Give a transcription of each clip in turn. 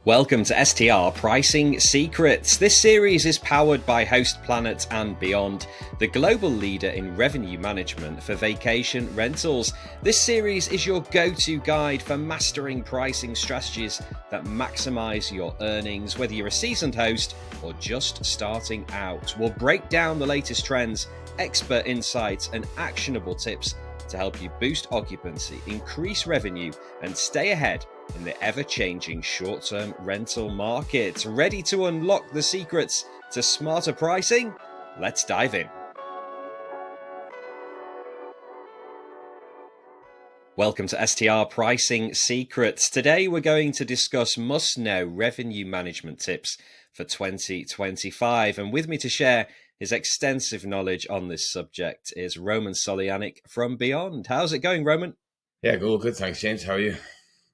Welcome to STR Pricing Secrets. This series is powered by Host Planet and Beyond, the global leader in revenue management for vacation rentals. This series is your go-to guide for mastering pricing strategies that maximize your earnings, whether you're a seasoned host or just starting out. We'll break down the latest trends, expert insights, and actionable tips to help you boost occupancy, increase revenue, and stay ahead in the ever-changing short-term rental market. Ready to unlock the secrets to smarter pricing? Let's dive in. Welcome to STR Pricing Secrets. Today we're going to discuss must-know revenue management tips for 2025. And with me to share his extensive knowledge on this subject is Roman Solyanyk from Beyond. How's it going, Roman? Yeah, good. Thanks, James. How are you?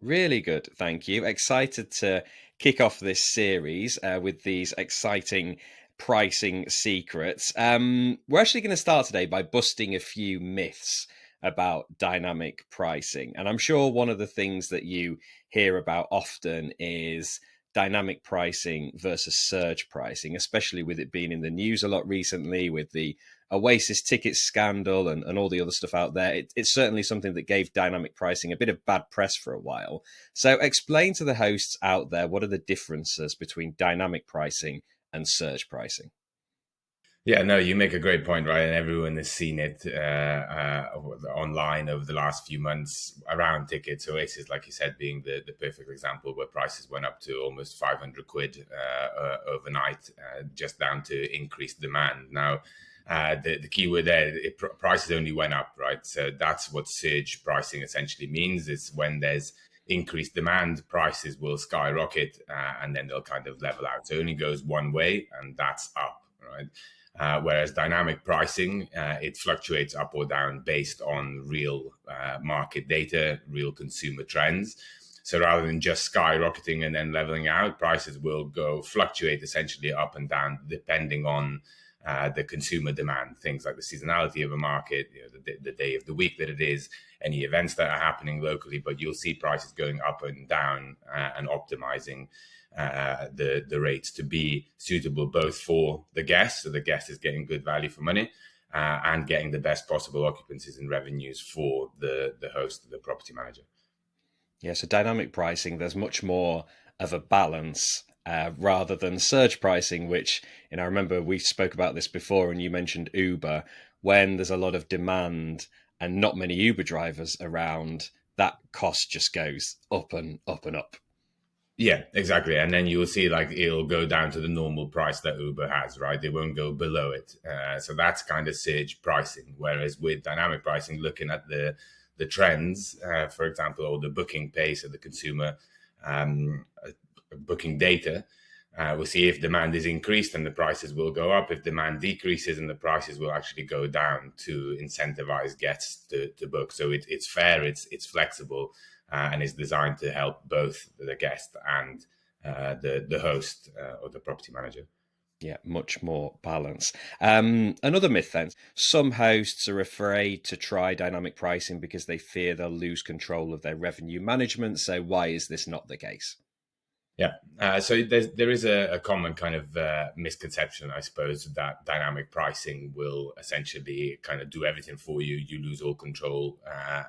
Really good, thank you. Excited to kick off this series with these exciting pricing secrets. We're actually going to start today by busting a few myths about dynamic pricing. And I'm sure one of the things that you hear about often is dynamic pricing versus surge pricing, especially with it being in the news a lot recently with the Oasis ticket scandal and all the other stuff out there. It's certainly something that gave dynamic pricing a bit of bad press for a while. So explain to the hosts out there, what are the differences between dynamic pricing and surge pricing? Yeah, no, you make a great point, right? And everyone has seen it online over the last few months around tickets. Oasis, like you said, being the perfect example where prices went up to almost 500 quid overnight, just down to increased demand. Now, the key word there, prices only went up, right? So that's what surge pricing essentially means. It's when there's increased demand, prices will skyrocket and then they'll kind of level out. So it only goes one way, and that's up, right? Whereas dynamic pricing, it fluctuates up or down based on real market data, real consumer trends. So rather than just skyrocketing and then leveling out, prices will go fluctuate essentially up and down depending on the consumer demand, things like the seasonality of a market, the day of the week that it is, any events that are happening locally. But you'll see prices going up and down and optimizing the rates to be suitable both for the guest, so the guest is getting good value for money, and getting the best possible occupancies and revenues for the host, the property manager. Yeah, so dynamic pricing, there's much more of a balance rather than surge pricing, which, I remember we spoke about this before and you mentioned Uber. When there's a lot of demand and not many Uber drivers around, that cost just goes up and up and up. Yeah, exactly. And then you will see like it'll go down to the normal price that Uber has, right? They won't go below it. So that's kind of surge pricing. Whereas with dynamic pricing, looking at the trends, for example, or the booking pace of the consumer booking data, we'll see if demand is increased and the prices will go up. If demand decreases, and the prices will actually go down to incentivize guests to book. So it's fair, it's flexible, and is designed to help both the guest and the host or the property manager. Yeah, much more balance. Another myth then, some hosts are afraid to try dynamic pricing because they fear they'll lose control of their revenue management. So why is this not the case? Yeah. So there is a common kind of misconception, I suppose, that dynamic pricing will essentially kind of do everything for you. You lose all control,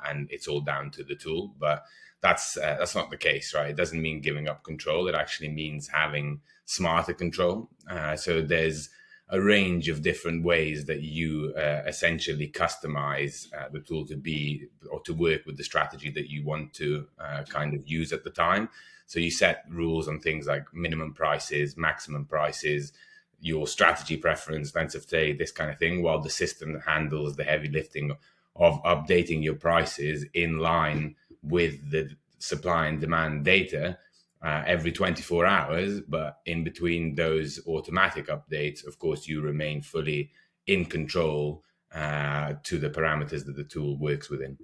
and it's all down to the tool. But that's not the case, right? It doesn't mean giving up control. It actually means having smarter control. So there's a range of different ways that you essentially customize the tool to be or to work with the strategy that you want to kind of use at the time. So you set rules on things like minimum prices, maximum prices, your strategy preference, length of stay, this kind of thing, while the system handles the heavy lifting of updating your prices in line with the supply and demand data every 24 hours. But in between those automatic updates, of course, you remain fully in control to the parameters that the tool works within.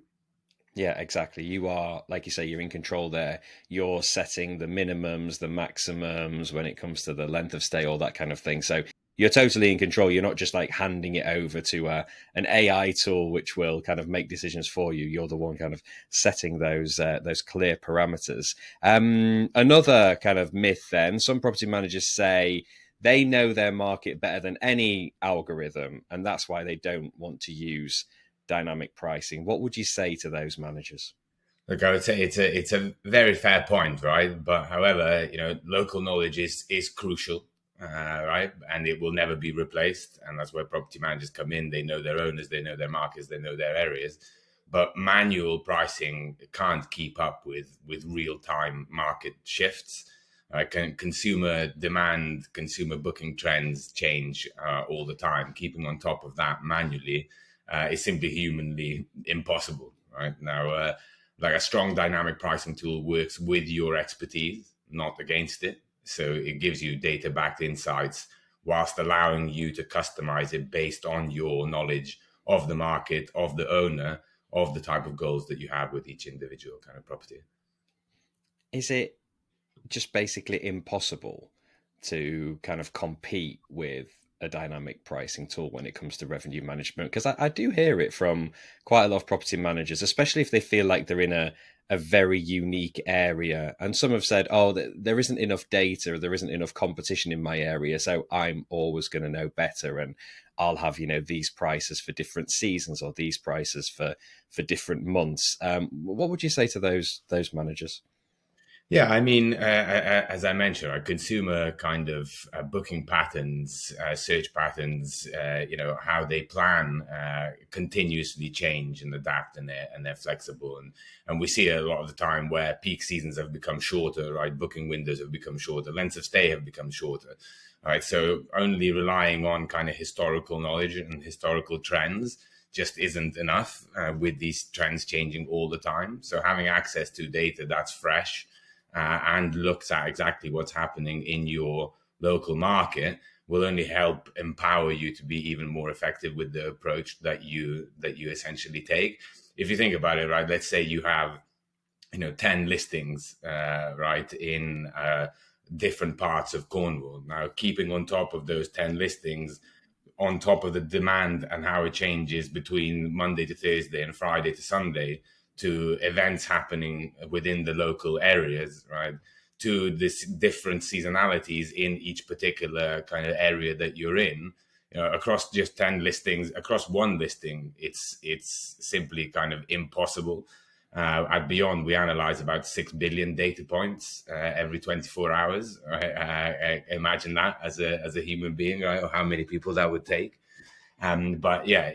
Yeah, exactly. You are, like you say, you're in control there. You're setting the minimums, the maximums when it comes to the length of stay, all that kind of thing. So you're totally in control. You're not just like handing it over to an AI tool which will kind of make decisions for you. You're the one kind of setting those clear parameters. Another kind of myth then, some property managers say they know their market better than any algorithm, and that's why they don't want to use dynamic pricing. What would you say to those managers? Look, I would say it's a very fair point, right? But however, local knowledge is crucial, right? And it will never be replaced. And that's where property managers come in. They know their owners, they know their markets, they know their areas. But manual pricing can't keep up with real time market shifts. Consumer demand, consumer booking trends change all the time. Keeping on top of that manually is simply humanly impossible. Right now, like a strong dynamic pricing tool works with your expertise, not against it. So it gives you data backed insights whilst allowing you to customize it based on your knowledge of the market, of the owner, of the type of goals that you have with each individual kind of property. Is it just basically impossible to kind of compete with a dynamic pricing tool when it comes to revenue management? Because I do hear it from quite a lot of property managers, especially if they feel like they're in a very unique area. And some have said, oh, there isn't enough data, or there isn't enough competition in my area, so I'm always going to know better. And I'll have, these prices for different seasons, or these prices for different months. What would you say to those managers? Yeah, I mean, as I mentioned, consumer kind of booking patterns, search patterns, how they plan continuously change and adapt, and they're flexible, and we see a lot of the time where peak seasons have become shorter, right? Booking windows have become shorter, lengths of stay have become shorter, right? So only relying on kind of historical knowledge and historical trends just isn't enough with these trends changing all the time. So having access to data that's fresh and looks at exactly what's happening in your local market will only help empower you to be even more effective with the approach that you essentially take. If you think about it, right, let's say you have 10 listings right in different parts of Cornwall. Now, keeping on top of those 10 listings, on top of the demand and how it changes between Monday to Thursday and Friday to Sunday, to events happening within the local areas, right? To this different seasonalities in each particular kind of area that you're in, across just 10 listings, across one listing, it's simply kind of impossible. At Beyond, we analyze about 6 billion data points every 24 hours. Right? Imagine that as a human being, right? Or how many people that would take. But yeah,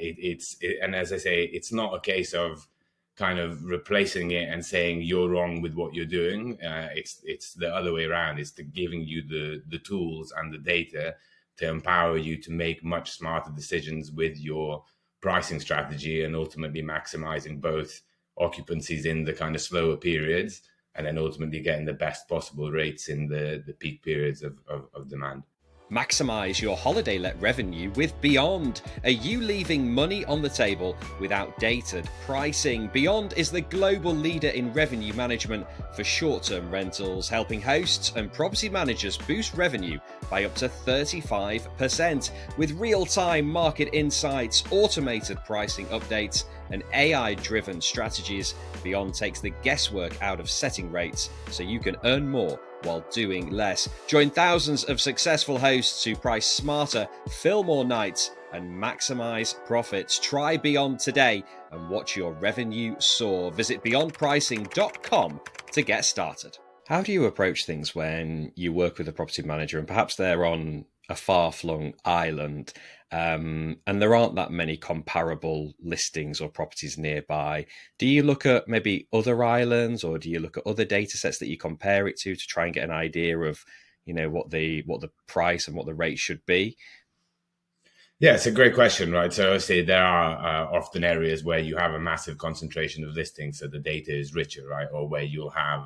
and as I say, it's not a case of kind of replacing it and saying you're wrong with what you're doing. It's the other way around. It's giving you the tools and the data to empower you to make much smarter decisions with your pricing strategy, and ultimately maximizing both occupancies in the kind of slower periods, and then ultimately getting the best possible rates in the peak periods of demand. Maximize your holiday let revenue with Beyond. Are you leaving money on the table with outdated pricing? Beyond is the global leader in revenue management for short term rentals, helping hosts and property managers boost revenue by up to 35%. With real time market insights, automated pricing updates, and AI driven strategies, Beyond takes the guesswork out of setting rates so you can earn more while doing less. Join thousands of successful hosts who price smarter, fill more nights, and maximize profits. Try Beyond today and watch your revenue soar. Visit beyondpricing.com to get started. How do you approach things when you work with a property manager and perhaps they're on a far-flung island, and there aren't that many comparable listings or properties nearby? Do you look at maybe other islands, or do you look at other data sets that you compare it to try and get an idea of, what the price and what the rate should be? Yeah, it's a great question, right? So obviously there are often areas where you have a massive concentration of listings, so the data is richer, right? Or where you'll have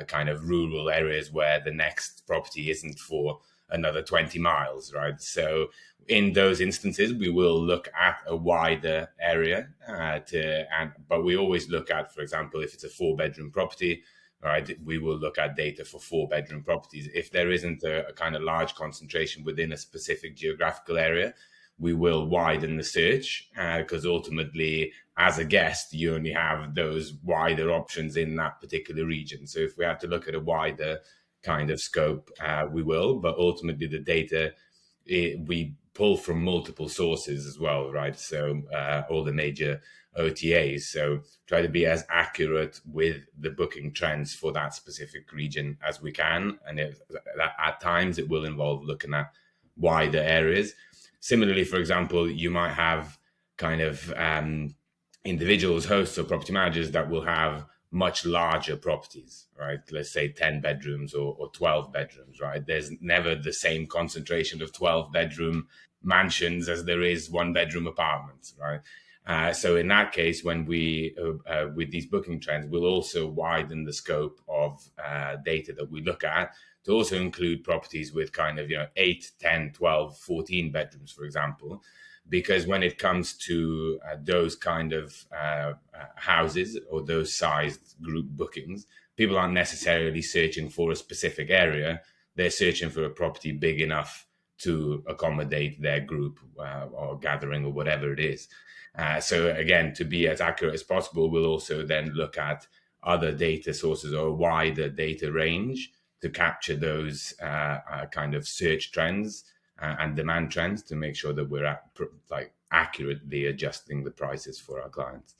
kind of rural areas where the next property isn't for another 20 miles, right? So in those instances, we will look at a wider area but we always look at, for example, if it's a 4-bedroom property, right, we will look at data for 4-bedroom properties. If there isn't a kind of large concentration within a specific geographical area, we will widen the search, because ultimately, as a guest, you only have those wider options in that particular region. So if we have to look at a wider kind of scope, we will. But ultimately, the data, we pull from multiple sources as well, right? So all the major OTAs. So try to be as accurate with the booking trends for that specific region as we can. And at times it will involve looking at wider areas. Similarly, for example, you might have kind of individuals, hosts, or property managers that will have much larger properties, right? Let's say 10 bedrooms or 12 bedrooms, right? There's never the same concentration of 12-bedroom mansions as there is 1-bedroom apartments, right? So in that case, when we, with these booking trends, we'll also widen the scope of data that we look at to also include properties with kind of, 8, 10, 12, 14 bedrooms, for example. Because when it comes to those kind of houses or those sized group bookings, people aren't necessarily searching for a specific area. They're searching for a property big enough to accommodate their group or gathering or whatever it is. So again, to be as accurate as possible, we'll also then look at other data sources or a wider data range to capture those kind of search trends and demand trends to make sure that we're accurately adjusting the prices for our clients.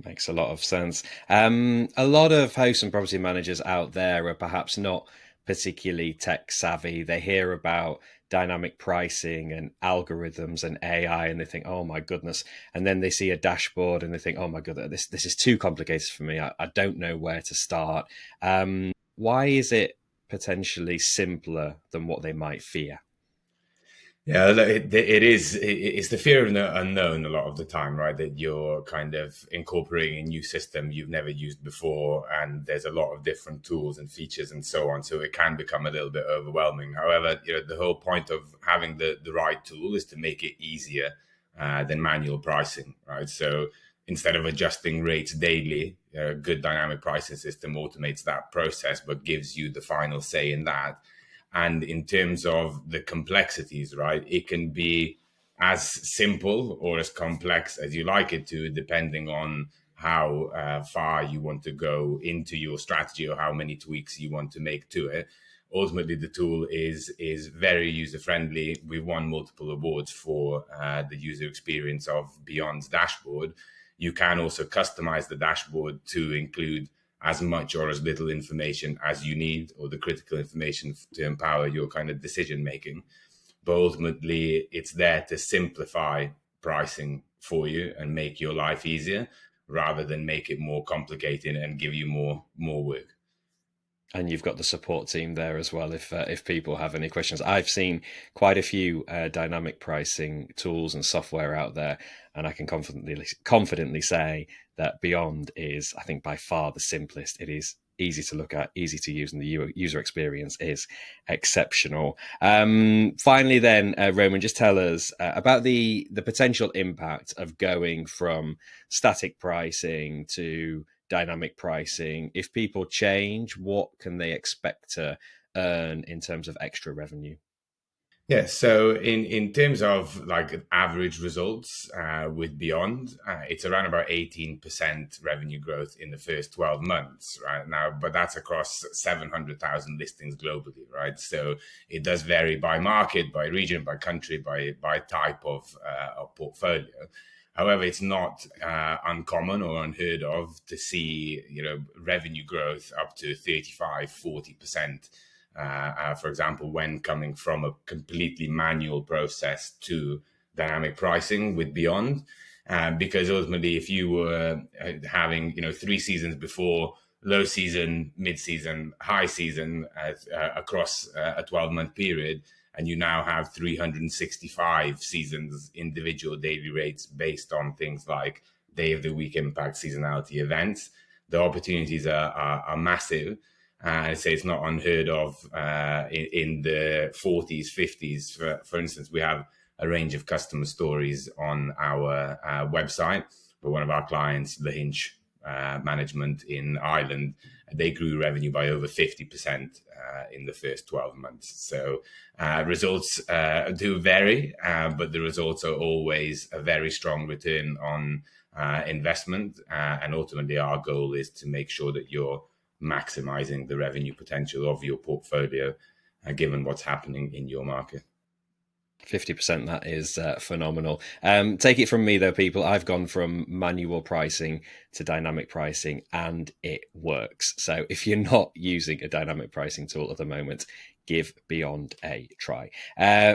Makes a lot of sense. A lot of hosts and property managers out there are perhaps not particularly tech savvy. They hear about dynamic pricing and algorithms and AI, and they think, "Oh my goodness!" And then they see a dashboard and they think, "Oh my goodness, this is too complicated for me. I don't know where to start." Why is it potentially simpler than what they might fear? Yeah, it is. It's the fear of the unknown a lot of the time, right? That you're kind of incorporating a new system you've never used before, and there's a lot of different tools and features and so on. So it can become a little bit overwhelming. However, the whole point of having the right tool is to make it easier than manual pricing, right? So instead of adjusting rates daily, a good dynamic pricing system automates that process, but gives you the final say in that. And in terms of the complexities, right, it can be as simple or as complex as you like it to, depending on how far you want to go into your strategy or how many tweaks you want to make to it. Ultimately, the tool is very user friendly. We've won multiple awards for the user experience of Beyond's dashboard. You can also customize the dashboard to include as much or as little information as you need, or the critical information to empower your kind of decision making. But ultimately, it's there to simplify pricing for you and make your life easier, rather than make it more complicated and give you more work. And you've got the support team there as well if people have any questions. I've seen quite a few dynamic pricing tools and software out there, and I can confidently say that Beyond is, I think, by far the simplest. It is easy to look at, easy to use, and the user experience is exceptional. Finally, then, Roman, just tell us about the potential impact of going from static pricing to dynamic pricing. If people change, what can they expect to earn in terms of extra revenue? Yeah, so in terms of like average results with Beyond, it's around about 18% revenue growth in the first 12 months, right now, but that's across 700,000 listings globally, right? So it does vary by market, by region, by country, by type of portfolio. However, it's not uncommon or unheard of to see, revenue growth up to 35, 40%. For example, when coming from a completely manual process to dynamic pricing with Beyond. Because ultimately, if you were having 3 seasons before, low season, mid season, high season across a 12-month period, and you now have 365 seasons individual daily rates based on things like day of the week impact, seasonality, events, the opportunities are massive. I'd say it's not unheard of in the 40s, 50s. For instance, we have a range of customer stories on our website. But one of our clients, the Hinch management in Ireland, they grew revenue by over 50% in the first 12 months. So results do vary, but there is also always a very strong return on investment. And ultimately, our goal is to make sure that you're maximizing the revenue potential of your portfolio, given what's happening in your market. 50%, that is phenomenal. Take it from me, though, people. I've gone from manual pricing to dynamic pricing, and it works. So if you're not using a dynamic pricing tool at the moment, give Beyond a try.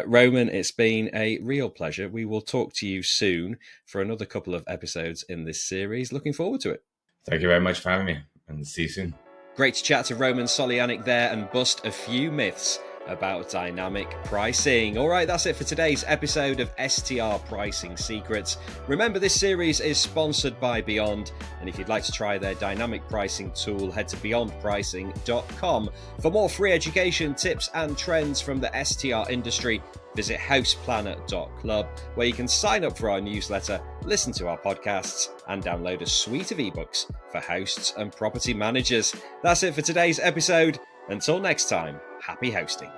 Roman, it's been a real pleasure. We will talk to you soon for another couple of episodes in this series. Looking forward to it. Thank you very much for having me, and see you soon. Great to chat to Roman Solyanyk there and bust a few myths about dynamic pricing. All right, that's it for today's episode of STR Pricing Secrets. Remember, this series is sponsored by Beyond, and if you'd like to try their dynamic pricing tool, head to beyondpricing.com. For more free education, tips, and trends from the STR industry, visit houseplanner.club, where you can sign up for our newsletter, listen to our podcasts, and download a suite of ebooks for hosts and property managers. That's it for today's episode. Until next time, happy hosting.